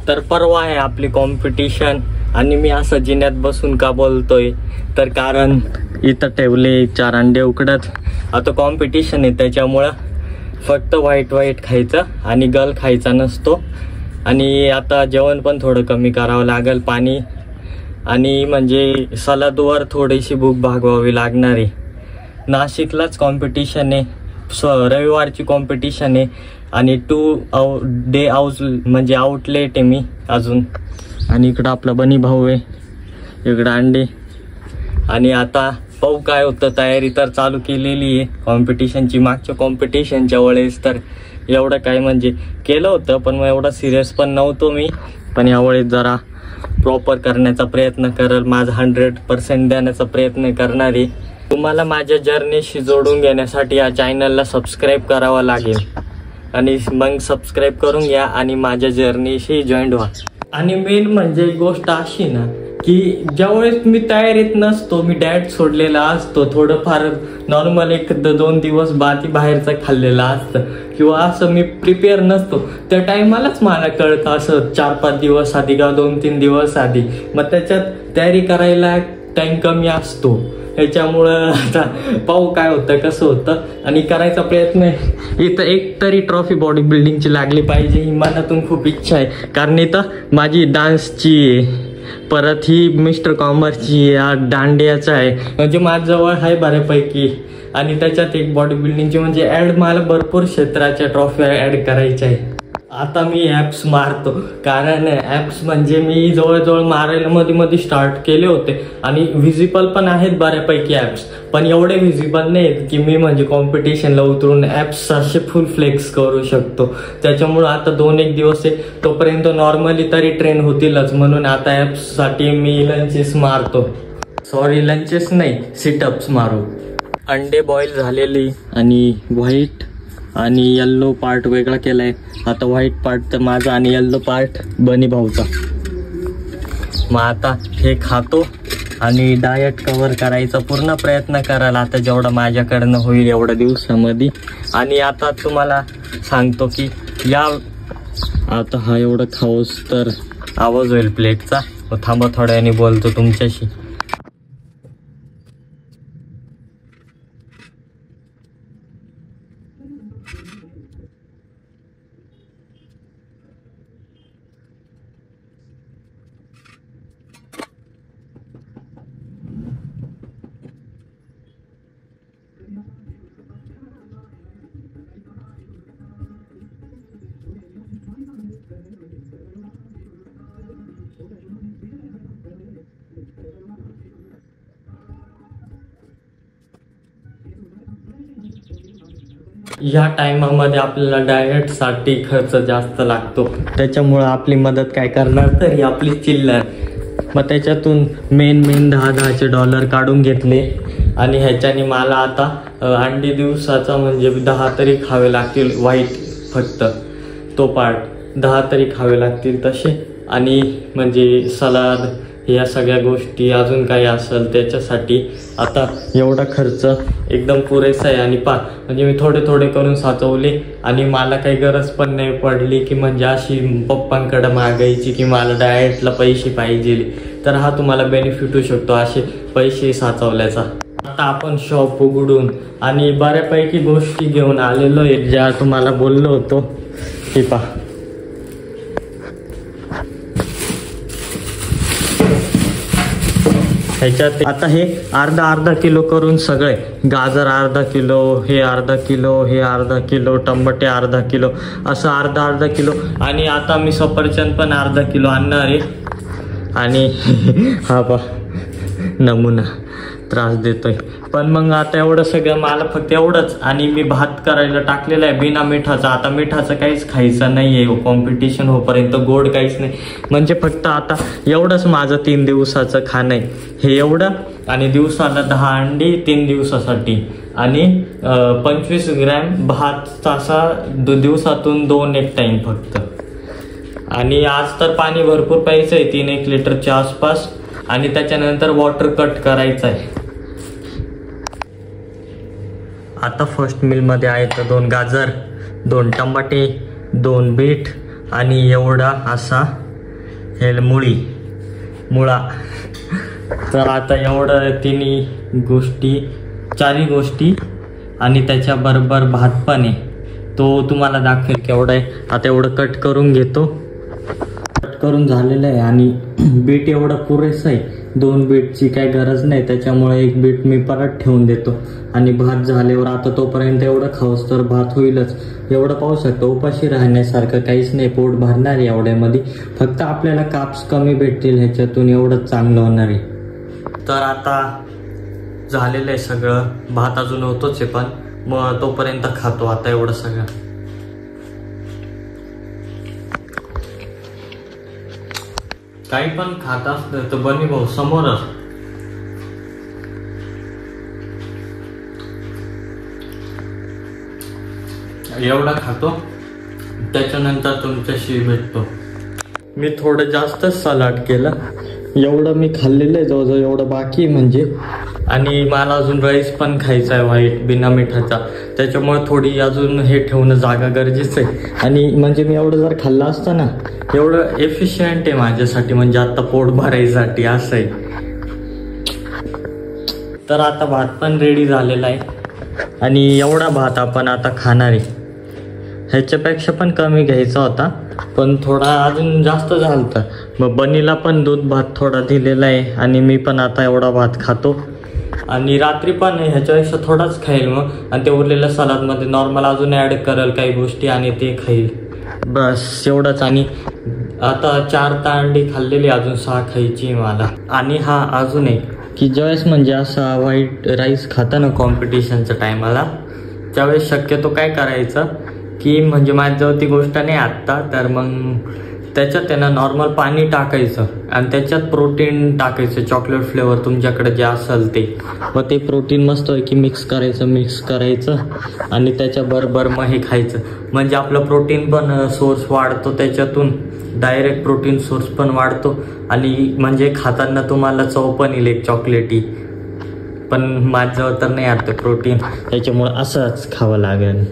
तर परवा आहे आपली कॉम्पिटिशन आणि मी असं जिन्यात बसून का बोलतोय तर कारण इथं ठेवले 4 अंडे उकडत. आता कॉम्पिटिशन आहे त्याच्यामुळं फक्त व्हाईट खायचं आणि गल खायचा नसतो. आणि आता जेवण पण थोडं कमी करावं लागेल, पाणी आणि म्हणजे सलादवर थोडीशी भूक भागवावी लागणार आहे. नाशिकलाच कॉम्पिटिशन आहे, रविवारची कॉम्पिटिशन आहे आणि 2 डे म्हणजे आउटलेट आहे मी अजून. आणि इकडं आपला बनी भाऊ आहे, इकडं अंडे. आणि आता पाहू काय होतं. तयारी तर चालू केलेली आहे कॉम्पिटिशनची. मागच्या कॉम्पिटिशनच्या वेळेस तर एवढं काय म्हणजे केलं होतं पण मग एवढा सिरियस पण नव्हतो मी. पण यावेळेस जरा प्रॉपर करण्याचा प्रयत्न करेल, माझा 100% देण्याचा प्रयत्न करणार आहे. तुम्हाला माझ्या जर्नीशी जोडून घेण्यासाठी या चॅनलला सबस्क्राईब करावं लागेल आणि मग सबस्क्राईब करून घ्या आणि माझ्या जर्नीशी जॉईन व्हा. आणि मेन म्हणजे गोष्ट अशी ना की ज्यावेळेस मी तयारीत नसतो, मी डाएट सोडलेला असतो, थोडंफार नॉर्मल 1-2 दिवस बाहेरचं खाल्लेलं असतं किंवा असं मी प्रिपेअर नसतो, त्या टायमालाच मला कळतं असं 4-5 दिवस आधी किंवा 2-3 दिवस आधी. मग त्याच्यात तयारी करायला टाइम कमी असतो. ह्याच्यामुळं आता पाहू काय होतं कसं होतं आणि करायचा प्रयत्न आहे. इथं एक तरी ट्रॉफी बॉडी बिल्डिंगची लागली पाहिजे ही मनातून खूप इच्छा आहे. कारण इथं माझी डान्सची आहे, परत ही मिस्टर कॉमर्सची दांडियाचा आहे, म्हणजे माझ्याजवळ आहे बऱ्यापैकी. आणि त्याच्यात एक बॉडी बिल्डिंगची म्हणजे ॲड मला भरपूर क्षेत्राच्या ट्रॉफी ॲड करायच्या आहे. आता मी ॲप्स मारतो कारण ॲप्स म्हणजे मी जवळजवळ मारायला मध्ये स्टार्ट केले होते आणि व्हिजिबल पण आहेत बऱ्यापैकी ॲप्स, पण एवढे व्हिजिबल नाहीत की मी म्हणजे कॉम्पिटिशनला उतरून ॲप्स असे फुल फ्लेक्स करू शकतो. त्याच्यामुळं आता 2-1 दिवस आहे, तोपर्यंत नॉर्मली तरी ट्रेन होतीलच. म्हणून आता ॲप्ससाठी मी लंचेस मारतो, सॉरी लंचेस नाही सिटअप्स मारू. अंडे बॉईल झालेली आणि व्हाईट आणि येल्लो पार्ट वेगळा केलाय. आता व्हाईट पार्ट तर माझा आणि येल्लो पार्ट बनी भाऊचा. मग आता हे खातो आणि डाएट कव्हर करायचा पूर्ण प्रयत्न करायला आता जेवढा माझ्याकडनं होईल एवढ्या दिवसामध्ये. आणि आता तुम्हाला सांगतो की आता हा एवढं खाऊस तर आवाज होईल प्लेटचा. थांबा थोड्या वेळाने बोलतो तुमच्याशी. ह्या टायमामध्ये आपल्याला डाएटसाठी खर्च जास्त लागतो, त्याच्यामुळं आपली मदत काय करणार तर ही आपली चिल्लर. मग त्याच्यातून मेन $10 काढून घेतले आणि ह्याच्याने मला आता अंडी दिवसाचा म्हणजे 10 तरी खावे लागतील. व्हाईट फक्त तो पार्ट 10 तरी खावे लागतील तसे. आणि म्हणजे सलाद या सगळ्या गोष्टी अजून काही असेल त्याच्यासाठी आता एवढा खर्च एकदम पुरेसा आहे. आणि म्हणजे मी थोडे करून साचवले आणि मला काही गरज पण नाही पडली की म्हणजे अशी पप्पांकडे मागायची की मला डाएटला पैसे पाहिजे. तर हा तुम्हाला बेनिफिट होऊ शकतो असे पैसे साचवल्याचा. आता आपण शॉप उघडून आणि बऱ्यापैकी गोष्टी घेऊन आलेलो आहे ज्या तुम्हाला बोललो होतो. हे पहा, ह्याच्यात आता हे अर्धा किलो करून सगळे गाजर अर्धा किलो, हे अर्धा किलो, हे अर्धा किलो, टमाटे अर्धा किलो, असं अर्धा किलो. आणि आता मी सफरचंद पण अर्धा किलो आणणार आहे. आणि हा पा नमुना त्रास देतोय. पण मग आता एवढं सगळं मला फक्त एवढंच. आणि मी भात करायला टाकलेला आहे बिना मिठाचा. आता मिठाचं काहीच खायचं नाही आहे कॉम्पिटिशन होईपर्यंत, गोड काहीच नाही. म्हणजे फक्त आता एवढंच माझं 3 दिवसाचं खाणं आहे, हे एवढं. आणि दिवसाला 10 अंडी 3 दिवसासाठी आणि 25 ग्रॅम भात असा दिवसातून 2 टाईम फक्त. आणि आज तर पाणी भरपूर प्यायचं आहे, 3-1 लिटरच्या आसपास. आणि त्याच्यानंतर वॉटर कट करायचं आहे. आता फर्स्ट मीलमध्ये आहे तर 2 गाजर, 2 टमाटे, 2 बीट आणि एवढा असा हे मुळा. तर आता एवढं चारही गोष्टी आणि त्याच्याबरोबर भात पण आहे, तो तुम्हाला दाखवेल केवढा आहे. आता एवढं कट करून घेतो. कट करून झालेलं आहे आणि बीट एवढं पुरेसं आहे, 2 बीटची काही गरज नाही, त्याच्यामुळे 1 बीट मी परत ठेवून देतो. आणि भात झाल्यावर आता तोपर्यंत एवढं खाऊस तर भात होईलच. एवढं पाहू शकतो, उपाशी राहण्यासारखं काहीच नाही, पोट भरणार आहे एवढ्यामध्ये. फक्त आपल्याला काप्स कमी भेटतील ह्याच्यातून, एवढंच चांगलं होणार आहे. तर आता झालेलं आहे सगळं, भात अजून होतोच आहे, पण मग तोपर्यंत खातो आता एवढं सगळं. काही पण खात असलं तर बनी भाऊ समोरच. एवढा खातो, त्याच्यानंतर तुमच्याशी भेटतो. मी थोडं जास्तच सलाड केलं, एवढं मी खाल्लेलं आहे जवळजवळ, एवढं बाकी म्हणजे. आणि मला अजून राईस पण खायचा आहे व्हाईट बिना मिठाचा, त्याच्यामुळे थोडी अजून हे ठेवणं जागा गरजेचं आहे. आणि म्हणजे मी एवढं जर खाल्लं असतं ना, एवढं एफिशियंट आहे माझ्यासाठी, म्हणजे आता पोट भरायसाठी असं आहे. तर आता भात पण रेडी झालेला आहे आणि एवढा भात आपण आता खाणार आहे. ह्याच्यापेक्षा पण कमी घ्यायचा होता, पण थोडा अजून जास्त झालं होतं. मग बनीला पण दूध भात थोडा दिलेला आहे आणि मी पण आता एवढा भात खातो. आणि रात्री पण ह्याच्यापेक्षा थोडाच खाईल मग, आणि ते उरलेल्या सलादमध्ये नॉर्मल अजून ॲड करेल काही गोष्टी आणि ते खाईल, बस एवढंच. आणि आता 4 अंडी खाल्लेली, अजून 6 खायची मला. आणि हा अजून एक की ज्यावेळेस म्हणजे असा व्हाईट राईस खाता ना कॉम्पिटिशनच्या टायमाला, त्यावेळेस शक्यतो काय करायचं की म्हणजे माझ्याजवळ ती गोष्ट नाही आत्ता, तर मग त्याच्यात त्यांना नॉर्मल पाणी टाकायचं आणि त्याच्यात प्रोटीन टाकायचं, चॉकलेट फ्लेवर तुमच्याकडे जे असेल ते. मग ते प्रोटीन मस्त की मिक्स करायचं आणि त्याच्याबरोबर मग हे खायचं. म्हणजे आपलं प्रोटीन पण सोर्स वाढतो त्याच्यातून, डायरेक्ट प्रोटीन सोर्स पण वाढतो आणि म्हणजे खाताना तुम्हाला चव पण येईल एक चॉकलेटी. पण माझ्याजवळ तर नाही आता प्रोटीन, त्याच्यामुळे असंच खावं लागेल.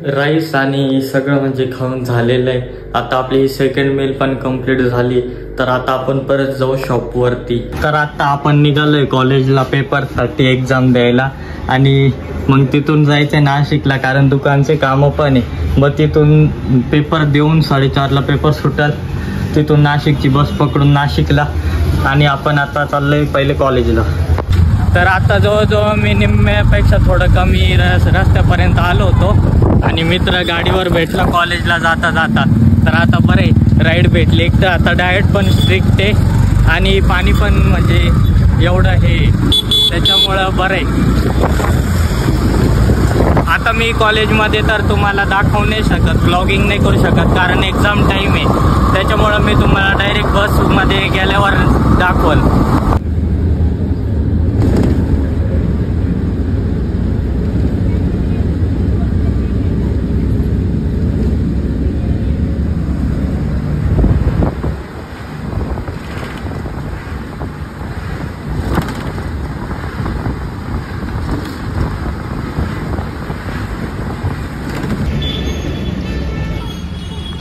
राईस आणि सगळं म्हणजे खाऊन झालेलं आहे. आता आपली सेकंड मील पण कंप्लीट झाली, तर आता आपण परत जाऊ शॉपवरती. तर आता आपण निघालोय कॉलेजला पेपरसाठी एक्झाम द्यायला, आणि मग तिथून जायचं नाशिकला, कारण दुकानचे कामं पण आहे. मग तिथून पेपर देऊन 4:30ला पेपर सुटल, तिथून नाशिकची बस पकडून नाशिकला, आणि आपण आता चाललोय पहिले कॉलेजला. तर आता जवळजवळ मी निम्म्यापेक्षा थोडं कमी रस्त्यापर्यंत आलो होतो आणि मित्र गाडीवर भेटला कॉलेजला जाता जाता. तर आता बरे राईड भेटली. एक तर आता डाएट पण स्ट्रिक्ट आहे आणि पाणी पण म्हणजे एवढं हे, त्याच्यामुळं बरं आहे. आता मी कॉलेजमध्ये तर तुम्हाला दाखवू नाही शकत, ब्लॉगिंग नाही करू शकत, कारण एक्झाम टाईम आहे. त्याच्यामुळं मी तुम्हाला डायरेक्ट बसमध्ये गेल्यावर दाखवल.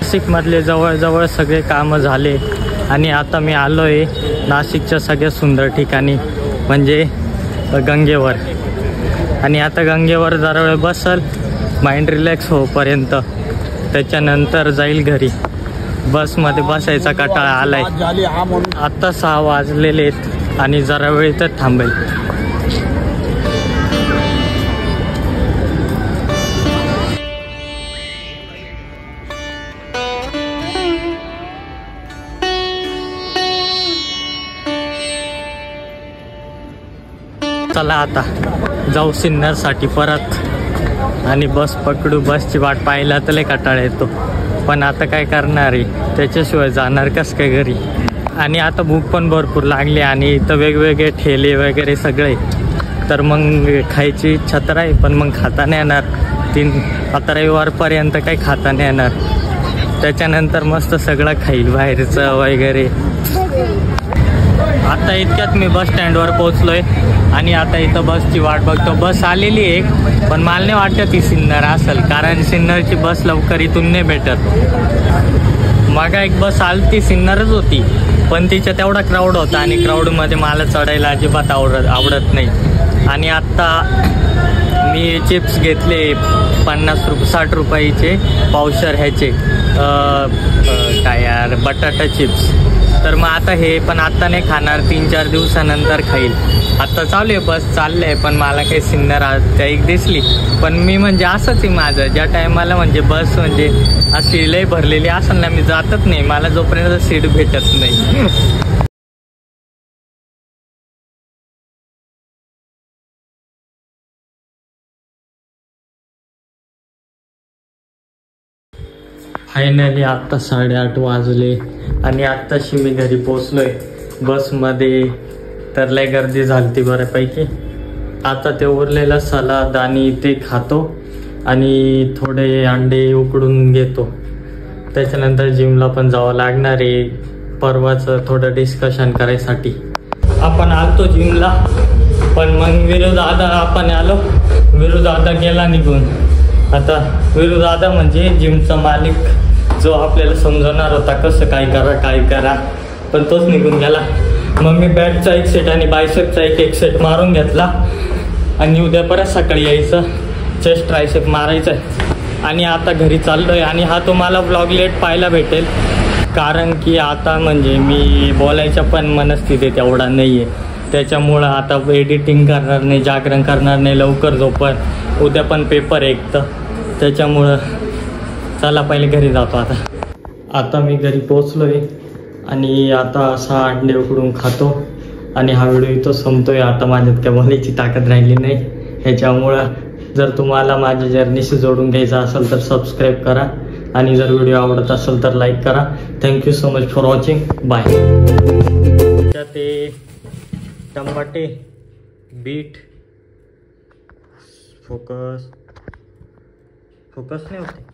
नाशिकमधले जवळजवळ सगळे कामं झाले आणि आता मी आलो आहे नाशिकच्या सगळ्यात सुंदर ठिकाणी म्हणजे गंगेवर. आणि आता गंगेवर जरा वेळ बसल माइंड रिलॅक्स होईपर्यंत, त्याच्यानंतर जाईल घरी. बसमध्ये बसायचा कंटाळा आलाय. आत्ता 6 वाजलेले आहेत आणि जरा वेळ तर थांबेल. चला आता जाऊ सिन्नरसाठी परत आणि बस पकडू. बसची वाट पाहिला तर लय कंटाळा येतो, पण आता काय करणार आहे, त्याच्याशिवाय जाणार कसं काय घरी. आणि आता भूक पण भरपूर लागली आणि इथं वेगवेगळे ठेले वगैरे सगळे, तर मग खायची इच्छा तर आहे, पण मग खाता नाही येणार. आता रविवारपर्यंत काही खाता नाही येणार, त्याच्यानंतर मस्त सगळं खाईल बाहेरचं वगैरे. आता इतक्यात मी बस स्टँडवर पोहोचलोय आणि आता इथं बसची वाट बघतो. बस आलेली आहे, पण मला नाही वाटत ती सिन्नर असेल, कारण सिन्नरची बस लवकर इथून नाही भेटत. मागा एक बस आलती सिन्नरच होती, पण तिच्या तेवढा क्राऊड होता आणि क्राऊडमध्ये मला चढायला अजिबात आवडत नाही. आणि आत्ता मी चिप्स घेतले 60 रुपयाचे पावशर ह्याचे काय यार बटाटा चिप्स. तर मग आता हे पण आत्ता नाही खाणार, 3-4 दिवसानंतर खाईल. आत्ता चालू आहे बस चाललंय, पण मला काही सिन्नर आज एक दिसली. पण मी म्हणजे असंच आहे माझं, ज्या टायमाला म्हणजे बस म्हणजे अशी लय भरलेली असेल ना मी जातच नाही, मला जोपर्यंत सीट भेटत नाही. फायनली आत्ता 8:30 वाजले आणि आत्ताशी मी घरी पोचलोय बसमध्ये. तर लय गर्दी झालती बऱ्यापैकी. आता ते उरलेला सलाद आणि ते खातो आणि थोडे अंडे उकडून घेतो. त्याच्यानंतर जिमला पण जावं लागणार आहे, परवाचं थोडं डिस्कशन करायसाठी. आपण आलतो जिमला, पण मग विरुदादा आपण आलो, विरुदादा गेला निघून. आता विरुदादा म्हणजे जिमचा मालिक, जो आपल्याला समजवणार होता कसं काय करा, पण तोच निघून गेला. मग मी बॅकचा एक सेट आणि बायसेपचा एक सेट मारून घेतला आणि उद्या परत सकाळी यायचं, चेस्ट ट्रायसेप मारायचं आहे. आणि आता घरी चाललोय. आणि हा तुम्हाला ब्लॉग लेट पाहायला भेटेल, कारण की आता म्हणजे मी बोलायच्या पण मनस्थितीत एवढा नाही आहे. त्याच्यामुळं आता एडिटिंग करणार नाही, जागरण करणार नाही, लवकर झोपण. उद्या पण पेपर आहे एक, तर त्याच्यामुळं चला पहिले घरी जातो. आता मी घरी पोचलोय आणि आता 6 अंडे उकडून खातो आणि हा व्हिडिओ इथं संपतोय. आता माझ्यात काय बोलायची ताकद राहिली नाही. ह्याच्यामुळं जर तुम्हाला माझ्या जर्नीशी जोडून घ्यायचं असेल तर सबस्क्राईब करा आणि जर व्हिडिओ आवडत असेल तर लाईक करा. Thank you so much for watching. Bye. ते टमाटे, बीट, फोकस नाही होते.